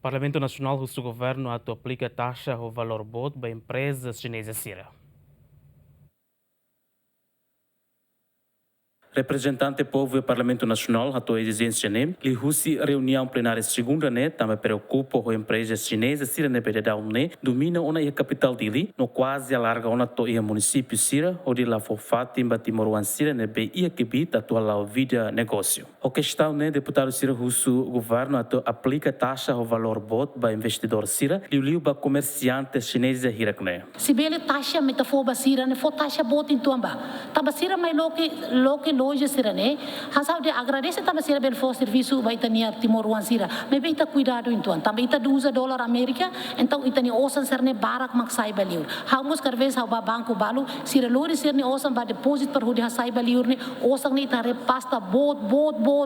Parlamentu Nasional husu governu aplika taxa o valor para empreza Xineza sira. Representante povo do Parlamento Nacional, a exigência li husi reunião plenária segunda também preocupa com a empresa chinesa sira domina a capital dele, no quase alarga ona to ia município sira, onde lá for fatim Timoruan sira nebe ia kibit atual vida negócio. O questão deputado sira husu governo aplica taxa o valor para investidor sira, liu ba comerciante chinesa hirakne. Se bele taxa metafoba sira ne for taxa bot em tuamba. Taba sira mai loke loja sira ne. Hasau de agradece taba sira bel for serviço vai tania Timoruan sira. Me bem cuidado em tuan. Taba ita $12 América, então ita ni osan serne barak mak sai baliur. Hamos karvez hau ba banco balu sira lori serne osan ba deposit per hudi sai baliur ne osan ni ita repasta bot.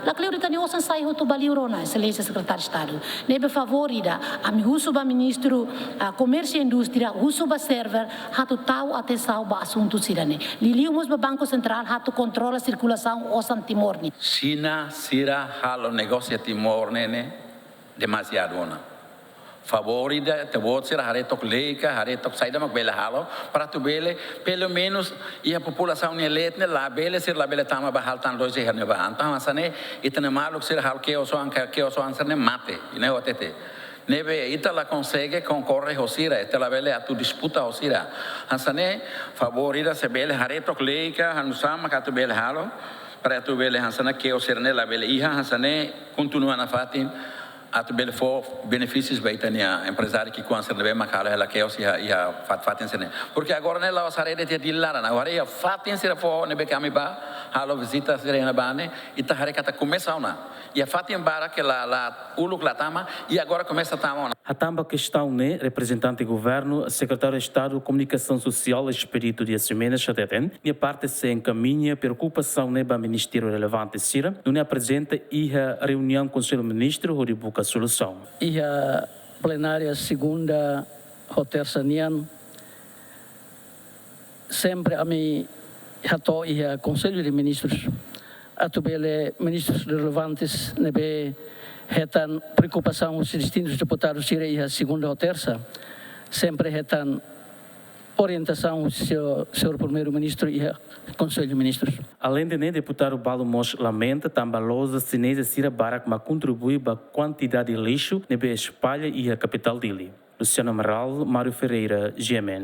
Lakleur ita ni osan sai hoto baliurona, excelência secretário de Estado. Nebe favorida, ami husu ba ministro comércio e indústria, husu ba server, hatu tau atenção ba assunto sirane. Liliumos ba Banco Central, hatu controla a circulação osan Timor ni. China, sira, halo negócio Timor ne, demasiado ona. Favorida, te vou ser haretok leica, haretok saída mak bela halo, para tu bele, pelo menos a população ne letne la bele ser la bele tama bahal tan loje herne ba anta masane itne maluk ser hal que o so answer ne mate, ne otete. Nebe ita la consegue concorre hosira, ita la bele atu disputa hosira. Hansane favorida se bele haretok leica, hanusama ka tu bele halo, para tu bele hansana que o ser ne la bele iha hansane continua na fatin. Atu bele for benefícios baitania empresário que concerne bem macala ela que ia fatin sene porque agora nela os arede de dilara na agora ia fatin sera for ne bekami ba halo visita serena bane ita hare kata começa una ia fatin bara que la uluk latama e agora começa tama A tamba questão representante do governo, secretário de Estado, Comunicação Social e Espírito de Xineza Xadeten, e a parte se encaminha preocupação para o Ministério relevante sira, não apresenta a reunião com o Conselho Ministro onde busca a solução. E a plenária segunda ou terça nian sempre a mim hato e a Conselho de Ministros atubele ministros relevantes nebe hetan preocupação os distintos deputados sira e a segunda ou terça sempre hetan orientação o senhor primeiro-ministro e a Conselho de Ministros. Além de deputado Balo Mos lamenta também a Xineza sira barak ma contribui para a quantidade de lixo nebe espalha e a capital dele. Luciano Amaral, Mário Ferreira, GMN.